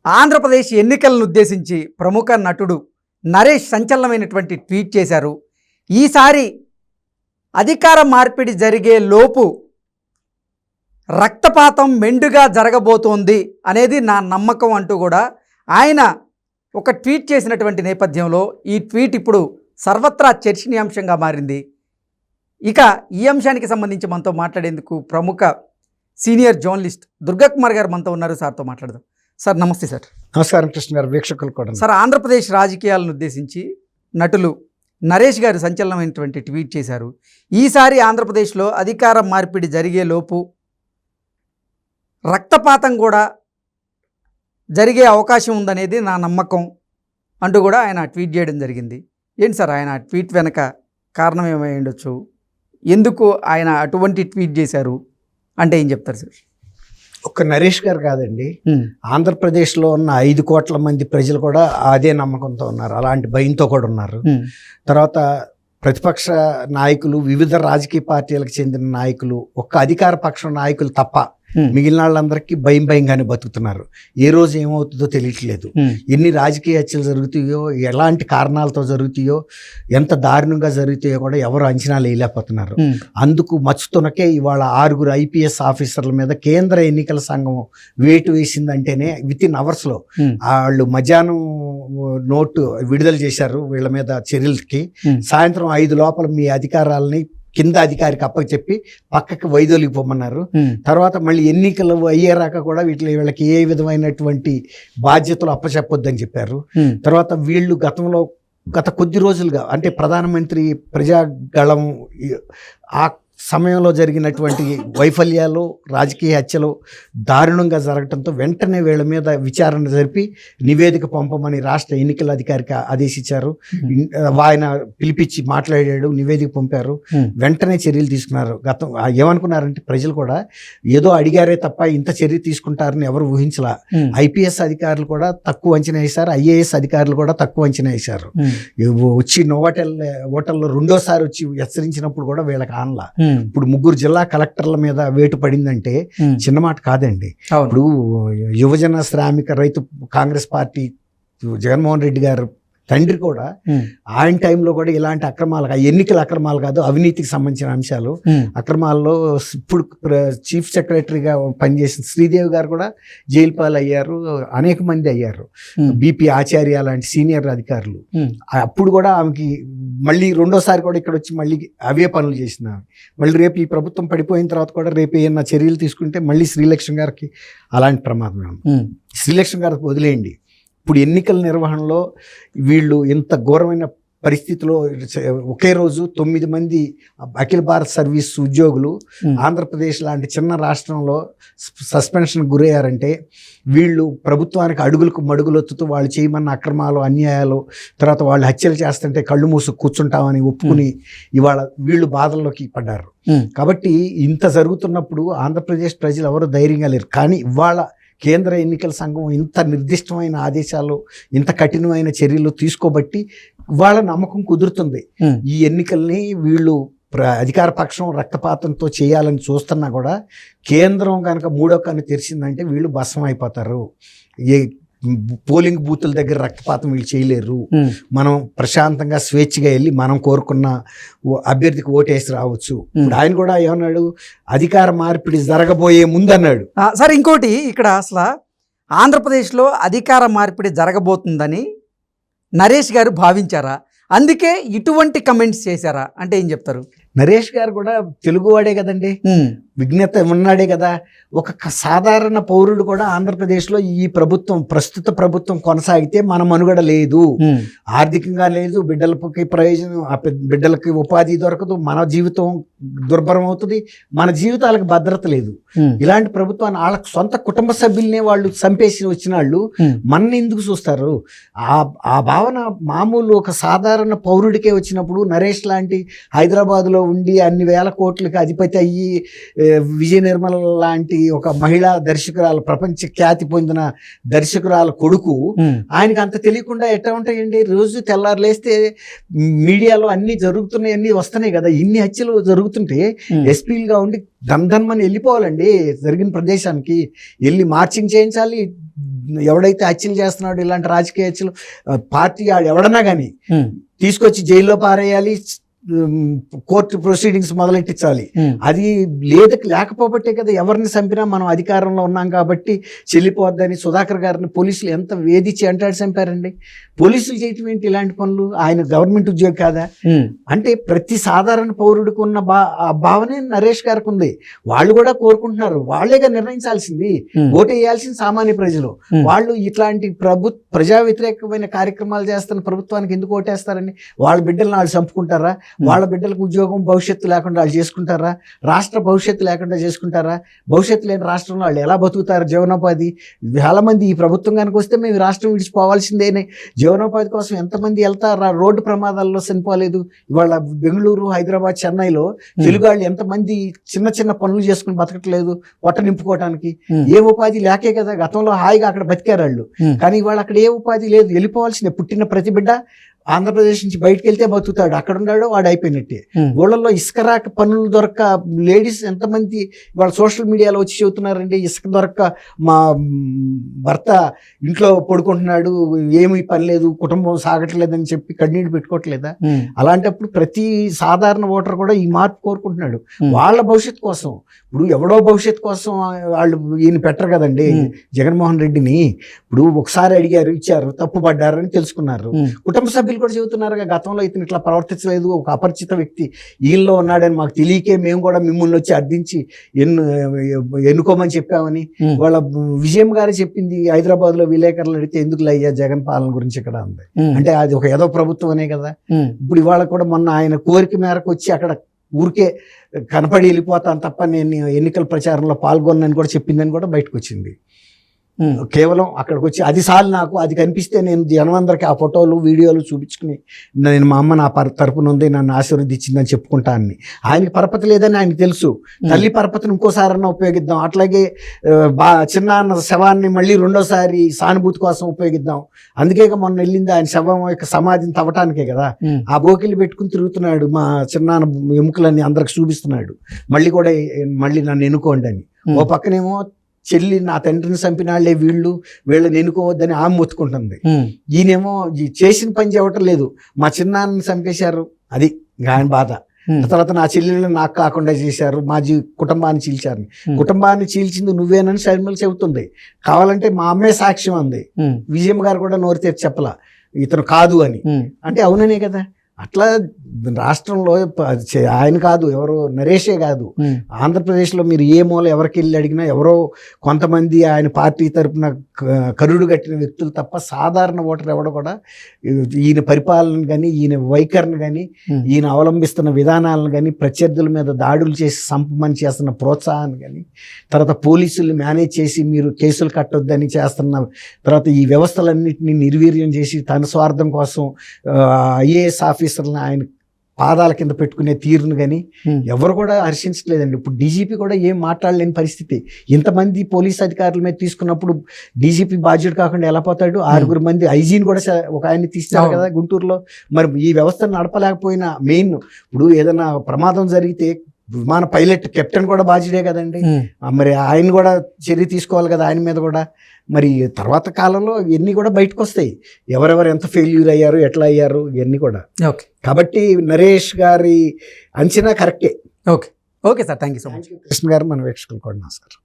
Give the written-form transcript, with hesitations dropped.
ఆంధ్రప్రదేశ్ ఎన్నికలను ఉద్దేశించి ప్రముఖ నటుడు నరేష్ సంచలనమైనటువంటి ట్వీట్ చేశారు. ఈసారి అధికార మార్పిడి జరిగే లోపు రక్తపాతం మెండుగా జరగబోతోంది అనేది నా నమ్మకం అంటూ కూడా ఆయన ఒక ట్వీట్ చేసినటువంటి నేపథ్యంలో ఈ ట్వీట్ ఇప్పుడు సర్వత్రా చర్చనీయాంశంగా మారింది. ఇక ఈ అంశానికి సంబంధించి మనతో మాట్లాడేందుకు ప్రముఖ సీనియర్ జర్నలిస్ట్ దుర్గాకుమార్ గారు మనతో ఉన్నారు. సార్తో మాట్లాడదాం. సార్ నమస్తే. సార్ నమస్కారం కృష్ణ గారు, వీక్షకులు కూడా. సార్, ఆంధ్రప్రదేశ్ రాజకీయాలను ఉద్దేశించి నటులు నరేష్ గారు సంచలనమైనటువంటి ట్వీట్ చేశారు. ఈసారి ఆంధ్రప్రదేశ్లో అధికార మార్పిడి జరిగే లోపు రక్తపాతం కూడా జరిగే అవకాశం ఉందనేది నా నమ్మకం అంటూ కూడా ఆయన ట్వీట్ చేయడం జరిగింది. ఏంటి సార్ ఆయన ట్వీట్ వెనక కారణం ఏమై ఉండొచ్చు? ఎందుకు ఆయన అటువంటి ట్వీట్ చేశారు అంటే ఏం చెప్తారు సార్? ఒక్క నరేష్ గారు కాదండి, ఆంధ్రప్రదేశ్లో ఉన్న 5 కోట్ల మంది ప్రజలు కూడా అదే నమ్మకంతో ఉన్నారు, అలాంటి భయంతో కూడా ఉన్నారు. తర్వాత ప్రతిపక్ష నాయకులు, వివిధ రాజకీయ పార్టీలకు చెందిన నాయకులు, ఒక్క అధికార పక్షం నాయకులు తప్ప మిగిలిన వాళ్ళందరికీ భయంగానే బతుకుతున్నారు. ఏ రోజు ఏమవుతుందో తెలియట్లేదు. ఎన్ని రాజకీయ హత్యలు జరుగుతాయో, ఎలాంటి కారణాలతో జరుగుతాయో, ఎంత దారుణంగా జరుగుతాయో కూడా ఎవరు అంచనా వేయలేకపోతున్నారు. అందుకు మచ్చుతునకే ఇవాళ 6 IPS ఆఫీసర్ల మీద కేంద్ర ఎన్నికల సంఘం వేటు వేసిందంటేనే వితిన్ అవర్స్లో వాళ్ళు మధ్యాహ్నం నోటు విడుదల చేశారు వీళ్ళ మీద చర్యలకి. సాయంత్రం 5 లోపల మీ అధికారాలని కింద అధికారికి అప్పచెప్పి పక్కకి వైదొలికి పొమ్మన్నారు. తర్వాత మళ్ళీ ఎన్నికలు అయ్యేరాక కూడా వీళ్ళకి ఏ విధమైనటువంటి బాధ్యతలు అప్పచెప్పొద్దని చెప్పారు. తర్వాత వీళ్ళు గత కొద్ది రోజులుగా అంటే ప్రధానమంత్రి ప్రజాగళం ఆ సమయంలో జరిగినటువంటి వైఫల్యాలు, రాజకీయ హత్యలు దారుణంగా జరగడంతో వెంటనే వీళ్ళ మీద విచారణ జరిపి నివేదిక పంపమని రాష్ట్ర ఎన్నికల అధికారికి ఆదేశించారు. ఆయన పిలిపించి మాట్లాడాడు, నివేదిక పంపారు, వెంటనే చర్యలు తీసుకున్నారు. ఏమనుకున్నారంటే ప్రజలు కూడా ఏదో అడిగారే తప్ప ఇంత చర్య తీసుకుంటారని ఎవరు ఊహించలా. IPS అధికారులు కూడా తక్కువ అంచనా వేశారు, IAS అధికారులు కూడా తక్కువ అంచనా వేశారు. వచ్చి హోటల్లో రెండోసారి వచ్చి హెచ్చరించినప్పుడు కూడా వీళ్ళకి ఆనలా. ఇప్పుడు 3 జిల్లా కలెక్టర్ల మీద వేటు పడిందంటే చిన్న మాట కాదండి. ఇప్పుడు యువజన శ్రామిక రైతు కాంగ్రెస్ పార్టీ జగన్మోహన్ రెడ్డి గారు తండ్రి కూడా ఆయన టైంలో కూడా ఇలాంటి అక్రమాలు, ఎన్నికల అక్రమాలు కాదు, అవినీతికి సంబంధించిన అంశాలు అక్రమాల్లో ఇప్పుడు చీఫ్ సెక్రటరీగా పనిచేసిన శ్రీదేవి గారు కూడా జైలు పాలు అయ్యారు, అనేక మంది అయ్యారు. BP ఆచార్య లాంటి సీనియర్ అధికారులు. అప్పుడు కూడా ఆమెకి మళ్ళీ రెండోసారి కూడా ఇక్కడ వచ్చి మళ్ళీ అవే పనులు చేసిన మళ్ళీ రేపు ఈ ప్రభుత్వం పడిపోయిన తర్వాత కూడా రేపు ఏమన్నా చర్యలు తీసుకుంటే మళ్ళీ శ్రీలక్ష్మి గారికి అలాంటి ప్రమాదం. శ్రీలక్ష్మి గారికి వదిలేయండి, ఇప్పుడు ఎన్నికల నిర్వహణలో వీళ్ళు ఇంత ఘోరమైన పరిస్థితిలో ఒకే రోజు 9 మంది అఖిల భారత సర్వీస్ ఉద్యోగులు ఆంధ్రప్రదేశ్ లాంటి చిన్న రాష్ట్రంలో సస్పెన్షన్ గురయ్యారంటే వీళ్ళు ప్రభుత్వానికి అడుగులకు మడుగులొత్తుతూ వాళ్ళు చేయమన్న అక్రమాలు, అన్యాయాలు, తర్వాత వాళ్ళు హత్యలు చేస్తుంటే కళ్ళు మూసు కూర్చుంటామని ఒప్పుకుని ఇవాళ వీళ్ళు బాధల్లోకి పడ్డారు. కాబట్టి ఇంత జరుగుతున్నప్పుడు ఆంధ్రప్రదేశ్ ప్రజలు ఎవరు ధైర్యంగా లేరు. కానీ ఇవాళ కేంద్ర ఎన్నికల సంఘం ఇంత నిర్దిష్టమైన ఆదేశాలు, ఇంత కఠినమైన చర్యలు తీసుకోబట్టి వాళ్ళ నమ్మకం కుదురుతుంది. ఈ ఎన్నికల్ని వీళ్ళు అధికార పక్షం రక్తపాతంతో చేయాలని చూస్తున్నా కూడా కేంద్రం కనుక 3వ కన్ను తెరిచిందంటే వీళ్ళు భస్మం అయిపోతారు. ఏ పోలింగ్ బూతుల దగ్గర రక్తపాతం వీళ్ళు చేయలేరు. మనం ప్రశాంతంగా స్వేచ్ఛగా వెళ్ళి మనం కోరుకున్న అభ్యర్థికి ఓటేసి రావచ్చు. ఇప్పుడు ఆయన కూడా ఏమన్నాడు, అధికార మార్పిడి జరగబోయే ముందు అన్నాడు. సార్ ఇంకోటి, ఇక్కడ అసలు ఆంధ్రప్రదేశ్లో అధికార మార్పిడి జరగబోతుందని నరేష్ గారు భావించారా? అందుకే ఇటువంటి కమెంట్స్ చేశారా అంటే ఏం చెప్తారు? నరేష్ గారు కూడా తెలుగువాడే కదండి, విజ్ఞత ఉన్నాడే కదా. ఒక సాధారణ పౌరుడు కూడా ఆంధ్రప్రదేశ్లో ఈ ప్రభుత్వం, ప్రస్తుత ప్రభుత్వం కొనసాగితే మన మనుగడ లేదు, ఆర్థికంగా లేదు, బిడ్డలకి ప్రయోజనం, బిడ్డలకి ఉపాధి దొరకదు, మన జీవితం దుర్భరం అవుతుంది, మన జీవితాలకు భద్రత లేదు. ఇలాంటి ప్రభుత్వాన్ని వాళ్ళకి సొంత కుటుంబ సభ్యులనే వాళ్ళు చంపేసి వచ్చిన వాళ్ళు మనని ఎందుకు చూస్తారు? ఆ భావన మామూలు ఒక సాధారణ పౌరుడికే వచ్చినప్పుడు నరేష్ లాంటి హైదరాబాద్లో ఉండి అన్ని వేల కోట్లకి అధిపతి అయ్యి విజయ నిర్మల లాంటి ఒక మహిళా దర్శకురాలు, ప్రపంచ ఖ్యాతి పొందిన దర్శకురాల కొడుకు, ఆయనకి అంత తెలియకుండా ఎట్లా ఉంటాయండి? రోజు తెల్లారు లేస్తే మీడియాలో అన్ని జరుగుతున్నాయి, అన్ని వస్తున్నాయి కదా. ఇన్ని హత్యలు జరుగుతుంటే ఎస్పీలుగా ఉండి దందన్మని వెళ్ళిపోవాలండి, జరిగిన ప్రదేశానికి వెళ్ళి మార్చింగ్ చేయించాలి. ఎవడైతే హత్యలు చేస్తున్నాడో, ఇలాంటి రాజకీయ హత్యలు, పార్టీ ఎవడన్నా కానీ తీసుకొచ్చి జైల్లో పారేయాలి, కోర్టు ప్రొసీడింగ్స్ మొదలెట్టించాలి. అది లేకపోబట్టే కదా ఎవరిని చంపినా మనం అధికారంలో ఉన్నాం కాబట్టి చెల్లిపోద్దని సుధాకర్ గారిని పోలీసులు ఎంత వేధించి అంటాడు చంపారండి. పోలీసులు చేయటం ఏంటి ఇలాంటి పనులు? ఆయన గవర్నమెంట్ ఉద్యోగి కాదా? అంటే ప్రతి సాధారణ పౌరుడికి ఉన్న భావనే నరేష్ గారికి ఉంది. వాళ్ళు కూడా కోరుకుంటున్నారు, వాళ్ళేగా నిర్ణయించాల్సింది. ఓటు వేయాల్సింది సామాన్య ప్రజలు. వాళ్ళు ఇట్లాంటి ప్రజా వ్యతిరేకమైన కార్యక్రమాలు చేస్తున్న ప్రభుత్వానికి ఎందుకు ఓటేస్తారని? వాళ్ళ బిడ్డలను వాళ్ళు చంపుకుంటారా? వాళ్ళ బిడ్డలకు ఉద్యోగం భవిష్యత్తు లేకుండా వాళ్ళు చేసుకుంటారా? రాష్ట్ర భవిష్యత్తు లేకుండా చేసుకుంటారా? భవిష్యత్తు లేని రాష్ట్రంలో వాళ్ళు ఎలా బతుకుతారు? జీవనోపాధి చాలా మంది ఈ ప్రభుత్వం కనుక వస్తే మేము రాష్ట్రం విడిచిపోవాల్సిందేనే. జీవనోపాధి కోసం ఎంతమంది వెళ్తారా? రోడ్డు ప్రమాదాల్లో చనిపోలేదు. ఇవాళ బెంగళూరు, హైదరాబాద్, చెన్నైలో తెలుగు వాళ్ళు ఎంతమంది చిన్న చిన్న పనులు చేసుకుని బతకట్లేదు పొట్ట నింపుకోవడానికి? ఏ ఉపాధి లేకే కదా. గతంలో హాయిగా అక్కడ బతికారు వాళ్ళు, కానీ ఇవాళ అక్కడ ఏ ఉపాధి లేదు. వెళ్ళిపోవాల్సిందే. పుట్టిన ప్రతి బిడ్డ ఆంధ్రప్రదేశ్ నుంచి బయటకు వెళ్తే బతుకుతాడు, అక్కడ ఉన్నాడో వాడు అయిపోయినట్టే. ఊళ్ళల్లో ఇసుక రాక పనులు దొరక్క లేడీస్ ఎంతమంది వాళ్ళ సోషల్ మీడియాలో వచ్చి చెబుతున్నారండి, ఇసుక దొరక్క మా భర్త ఇంట్లో పడుకుంటున్నాడు, ఏమీ పని లేదు, కుటుంబం సాగట్లేదని చెప్పి కన్నీళ్ళు పెట్టుకోవట్లేదా? అలాంటప్పుడు ప్రతి సాధారణ ఓటర్ కూడా ఈ మార్పు కోరుకుంటున్నాడు వాళ్ళ భవిష్యత్తు కోసం. ఇప్పుడు ఎవడో భవిష్యత్తు కోసం వాళ్ళు ఈయన పెట్టరు కదండి జగన్మోహన్ రెడ్డిని. ఇప్పుడు ఒకసారి అడిగారు, ఇచ్చారు, తప్పు పడ్డారని తెలుసుకున్నారు. కుటుంబ సభ్యులు కూడా చెబుతున్నారు, గతంలో ఇతను ఇట్లా ప్రవర్తించలేదు, ఒక అపరిచిత వ్యక్తి ఈయనలో ఉన్నాడని మాకు తెలియకే మేము కూడా మిమ్మల్ని వచ్చి అర్థించి ఎన్నుకోమని చెప్పామని. వాళ్ళ విజయం గారు చెప్పింది హైదరాబాద్ లో విలేకరులు అడిగితే ఎందుకు అయ్యా జగన్ పాలన గురించి ఇక్కడ ఉంది అంటే అది ఒక ఏదో ప్రభుత్వం అనే కదా. ఇప్పుడు ఇవాళ కూడా మొన్న ఆయన కోరిక మేరకు వచ్చి అక్కడ ఊరికే కనపడి వెళ్ళిపోతాను తప్ప నేను ఎన్నికల ప్రచారంలో పాల్గొన్నాను కూడా చెప్పిందని కూడా బయటకు వచ్చింది. కేవలం అక్కడికి వచ్చి అది సార్లు నాకు అది కనిపిస్తే నేను జనమందరికి ఆ ఫోటోలు వీడియోలు చూపించుకుని నేను మా అమ్మ నా తరపున ఉంది, నన్ను ఆశీర్వదించిందని చెప్పుకుంటా అని. ఆయనకి పరపతి లేదని ఆయనకి తెలుసు. తల్లి పరపతిని ఇంకోసారన్నా ఉపయోగిద్దాం, అట్లాగే చిన్న శవాన్ని మళ్ళీ రెండోసారి సానుభూతి కోసం ఉపయోగిద్దాం. అందుకే మొన్న వెళ్ళింది ఆయన శవం యొక్క సమాధిని తవ్వటానికే కదా. ఆ బోకిలు పెట్టుకుని తిరుగుతున్నాడు, మా చిన్నాన్న ఎముకలన్నీ అందరికి చూపిస్తున్నాడు, మళ్ళీ నన్ను ఎన్నుకోండి అని. ఓ పక్కనేమో చెల్లి నా తండ్రిని చంపినాళ్లే వీళ్ళని ఎన్నుకోవద్దని ఆమె మొత్తుకుంటుంది. ఈయనేమో చేసిన పని చేయటం లేదు, మా చిన్నాన్నని చంపేశారు, అది ఆయన బాధ. తర్వాత నా చెల్లెళ్ళని నాకు కాకుండా చేశారు, మా కుటుంబాన్ని చీల్చారు. కుటుంబాన్ని చీల్చింది నువ్వేనని షర్మిల చెబుతుంది. కావాలంటే మా అమ్మే సాక్ష్యం అంది, విజయమ్మ గారు కూడా నోరు తెరిచి చెప్పలా ఇతను కాదు అని. అంటే అవుననే కదా. అట్లా రాష్ట్రంలో ఆయన కాదు, ఎవరో నరేషే కాదు, ఆంధ్రప్రదేశ్లో మీరు ఏ మూల ఎవరికి వెళ్ళి అడిగినా ఎవరో కొంతమంది ఆయన పార్టీ తరఫున కరుడు కట్టిన వ్యక్తులు తప్ప సాధారణ ఓటర్ ఎవడో కూడా ఈయన పరిపాలన కానీ, ఈయన వైఖరిని కానీ, ఈయన అవలంబిస్తున్న విధానాలను కానీ, ప్రత్యర్థుల మీద దాడులు చేసి సంపమని చేస్తున్న ప్రోత్సాహాన్ని కానీ, తర్వాత పోలీసులు మేనేజ్ చేసి మీరు కేసులు కట్టొద్దని చేస్తున్న, తర్వాత ఈ వ్యవస్థలన్నింటినీ నిర్వీర్యం చేసి తన స్వార్థం కోసం ఐఏఎస్ ఆఫీసర్లను ఆయన పాదాల కింద పెట్టుకునే తీరును కానీ ఎవరు కూడా హర్షించలేదండి. ఇప్పుడు డీజీపీ కూడా ఏం మాట్లాడలేని పరిస్థితి. ఇంతమంది పోలీస్ అధికారుల మీద తీసుకున్నప్పుడు డీజీపీ బాధ్యుడు కాకుండా ఎలా పోతాడు? 6 మంది ఐజీని కూడా ఒక ఆయన్ని తీస్తారు కదా గుంటూరులో. మరి ఈ వ్యవస్థను నడపలేకపోయినా మెయిన్ ఇప్పుడు ఏదైనా ప్రమాదం జరిగితే విమాన పైలట్ కెప్టెన్ కూడా బాధ్యుడే కదండి. మరి ఆయన కూడా చర్య తీసుకోవాలి కదా ఆయన మీద కూడా. మరి తర్వాత కాలంలో ఇవన్నీ కూడా బయటకు వస్తాయి, ఎవరెవరు ఎంత ఫెయిల్యూర్ అయ్యారు, ఎట్లా అయ్యారు, ఇవన్నీ కూడా. కాబట్టి నరేష్ గారి అంచనా కరెక్టే. Okay sir, thank you so much. Krishna గారు, మన వీక్షకులు కూడా నమస్కారం.